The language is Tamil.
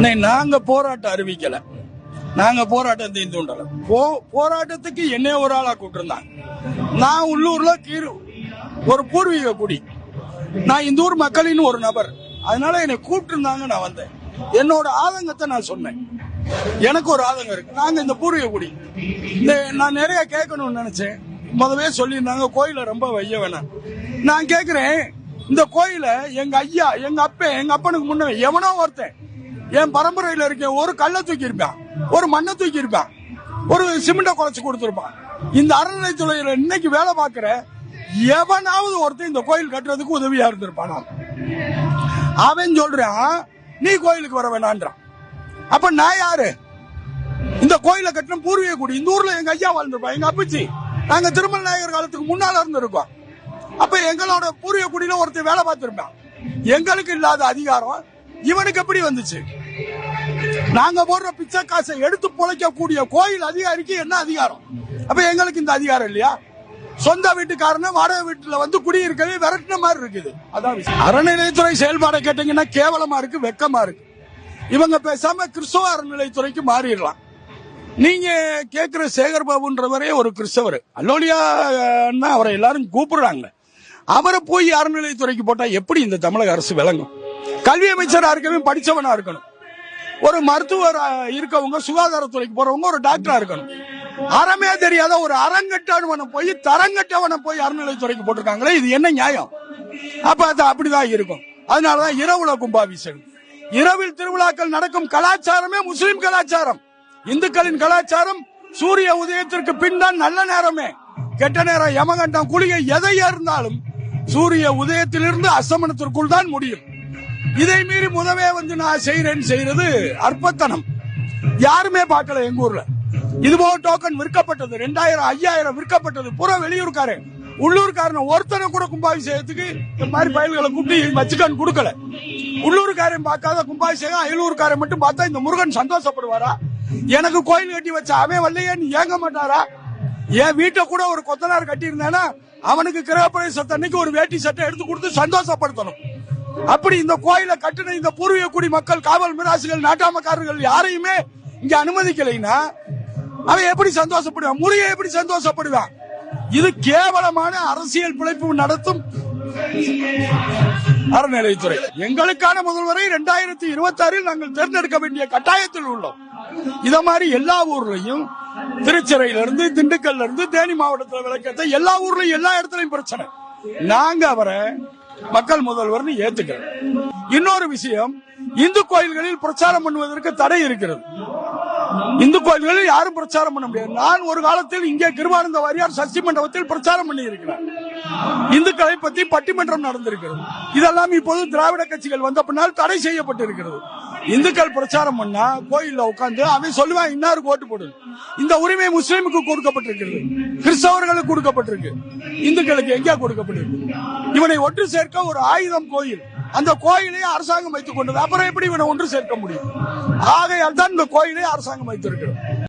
ஆனா நாங்க போராட்டம் அறிவிக்கல, நாங்க போராட்டத்தை தூண்டல. போராட்டத்துக்கு என்ன ஒரு ஆளா கூப்பிட்டுருந்தாங்க. நான் உள்ளூர்ல ஒரு பூர்வீக குடி, நான் இந்த ஊர் மக்களின் ஒரு நபர், அதனால என்னை கூப்பிட்டு இருந்தாங்க. நான் வந்தேன், என்னோட ஆதங்கத்தை நான் சொன்னேன். எனக்கு ஒரு ஆதங்கம் இருக்கு, நாங்க இந்த பூர்வீக குடி. நான் நிறைய கேட்கணும்னு நினைச்சேன். முதவே சொல்லியிருந்தாங்க கோயில ரொம்ப வைய வேணாம். நான் கேட்கிறேன், இந்த கோயில எங்க ஐயா, எங்க அப்பன், எங்க அப்பனுக்கு முன்ன எவனோ ஒருத்தன் என் பரம்பரையில இருக்க ஒரு கல்லை தூக்கி இருப்பான், ஒரு மண்ணை தூக்கி இருப்பான், ஒரு சிமெண்ட குறைச்சு கொடுத்திருப்பான். இந்த அறநிலைத்துறையில இன்னைக்கு வேலை பார்க்கிற எவனாவது ஒருத்தன் இந்த கோயில் கட்டுறதுக்கு உதவியா இருந்திருப்பான். அவன் சொல்றான் நீ கோயிலுக்கு வர வேணான்றான். அப்ப நான் யாரு? இந்த கோயில கட்டின பூர்வீக குடி. இந்த ஊர்ல எங்க ஐயா வாழ்ந்திருப்பான், எங்க அப்பச்சி. நாங்க திருமல் நாயகர் காலத்துக்கு முன்னால இருந்திருக்கோம். அப்ப எங்களோட பூர்வீக குடியில ஒருத்தர் வேலை பார்த்திருப்பான். எங்களுக்கு இல்லாத அதிகாரம் இவனுக்கு எப்படி வந்துச்சு? நாங்க போடுற பிச்சை காசை எடுத்து பொழைக்கக்கூடிய கோயில் அதிகாரிக்கு என்ன அதிகாரம்? அப்ப எங்களுக்கு இந்த அதிகாரம் இல்லையா? சொந்த வீட்டுக்காரன வாடகை வீட்டுல வந்து குடியிருக்கவே விரட்டின மாதிரி இருக்குது. அதான் அறநிலையத்துறை செயல்பாடை கேட்டீங்கன்னா கேவலமா இருக்கு, வெக்கமா இருக்கு. இவங்க பேசாம கிறிஸ்தவ அறநிலையத்துறைக்கு மாறிடலாம். நீங்க கேக்குற சேகர் பாபுன்றவரே ஒரு கிறிஸ்தவர், அல்லோலியா அவரை எல்லாரும் கூப்பிடுறாங்க. அவரை போய் அறநிலையத்துறைக்கு போட்டா எப்படி இந்த தமிழக அரசு விளங்கும்? கல்வி அமைச்சரா இருக்கணும், படிச்சவனா இருக்கணும். ஒரு மருத்துவர் இருக்கவங்க, சுகாதாரத்துறைக்கு போறவங்க ஒரு டாக்டரா இருக்கணும். அறமே தெரியாத ஒரு அரங்கட்டவனை போய் தரங்கட்டவனை போய் அறநிலையத்துறைக்கு போட்டிருக்காங்களே, இது என்ன நியாயம்? அப்ப அது அப்படிதான் இருக்கும். அதனாலதான் இரவுல கும்பாபிஷேகம், இரவில் திருவிழாக்கள் நடக்கும் கலாச்சாரமே முஸ்லிம் கலாச்சாரம். இந்துக்களின் கலாச்சாரம் சூரிய உதயத்திற்கு பின் தான் நல்ல நேரமே. கெட்ட நேரம், யமகண்டம், குளிகை எதையா இருந்தாலும் சூரிய உதயத்திலிருந்து அஸ்தமனத்திற்குள் தான் முடியும். இதை மீறி முதவே வந்து நான் செய்யறது அற்பத்தனம். யாருமே பார்க்கல எங்க ஊர்ல. இதுபோல டோக்கன் விற்கப்பட்டது 2000 5000 விற்கப்பட்டது. பூரா வெளியூர்காரன், உள்ளூர்காரன் ஒருத்தனை கூட கும்பாபிஷேகத்துக்கு இந்த மாதிரி பயல்களை கூப்பிட்டு வச்சுக்கான்னு கொடுக்கல. உள்ளூர்காரன் பார்க்காத கும்பாபிஷேகம் அயலூர்காரன் மட்டும் பார்த்தா இந்த முருகன் சந்தோஷப்படுவாரா? எனக்கு கோயில் கட்டி வச்ச அவன் வரலையேன்னு ஏங்க மாட்டாரா? என் வீட்டை கூட ஒரு கொத்தனார் கட்டி இருந்தானா அவனுக்கு கிரகப்பிரவேசத்தை அன்னைக்கு ஒரு வேட்டி சட்டை எடுத்து கொடுத்து சந்தோஷப்படுத்தணும். அப்படி இந்த கோயிலை கட்டின இந்த பூர்வீக குடி மக்கள், காவல் மிராசுகள், நாட்டாமக்காரர்கள் யாரையுமே இங்க அனுமதிக்கலைன்னா அவன் எப்படி சந்தோஷப்படுவான்? முருகன் எப்படி சந்தோஷப்படுவான்? இது கேவலமான அரசியல் பிழைப்பு நடத்தும் அறநிலையத்துறை. எங்களுக்கான முதல்வரை 2026 நாங்கள் தேர்ந்தெடுக்க வேண்டிய கட்டாயத்தில் உள்ளோம். இத மாதிரி எல்லா ஊர்லயும், திருச்சிறையில இருந்து திண்டுக்கல்ல இருந்து தேனி மாவட்டத்தில் விளக்கத்தை எல்லா ஊர்லயும் எல்லா இடத்துலயும் பிரச்சனை. நாங்க அவரை மக்கள் முதல்வர்னு ஏத்துக்கிறோம். இன்னொரு விஷயம், இந்து கோயில்களில் பிரச்சாரம் பண்ணுவதற்கு தடை இருக்கிறது. இந்து கோயில்களில் யாரும் பிரச்சாரம் பண்ண முடியாது. நான் ஒரு காலத்தில் இங்கே கிருபானந்த வாரியார் சஷ்டி மண்டபத்தில் பிரச்சாரம் பண்ணி இருக்கிறார். இந்துக்களை பற்றி பட்டிமன்றம் நடந்திருக்கிறது. இதெல்லாம் இப்போது திராவிட கட்சிகள் வந்த பின்னால் தடை செய்யப்பட்டிருக்கிறது. இந்துக்கள் பிரச்சாரம் பண்ணா கோயில்ல உட்கார்ந்து அவன் சொல்லுவான் இன்னாருக்கு ஓட்டு போடு. இந்த உரிமை முஸ்லீமுக்கு கொடுக்கப்பட்டிருக்கிறது, கிறிஸ்தவர்களுக்கு கொடுக்கப்பட்டிருக்கு, இந்துக்களுக்கு எங்கே கொடுக்கப்பட்டிருக்கு? இவனை ஒன்று சேர்க்க ஒரு ஆயுதம் கோயில், அந்த கோயிலை அரசாங்கம் வைத்துக் கொண்டது. அப்புறம் எப்படி இவனை ஒன்று சேர்க்க முடியும்? ஆகையால் தான் இந்த கோயிலை அரசாங்கம் வைத்திருக்கிறது.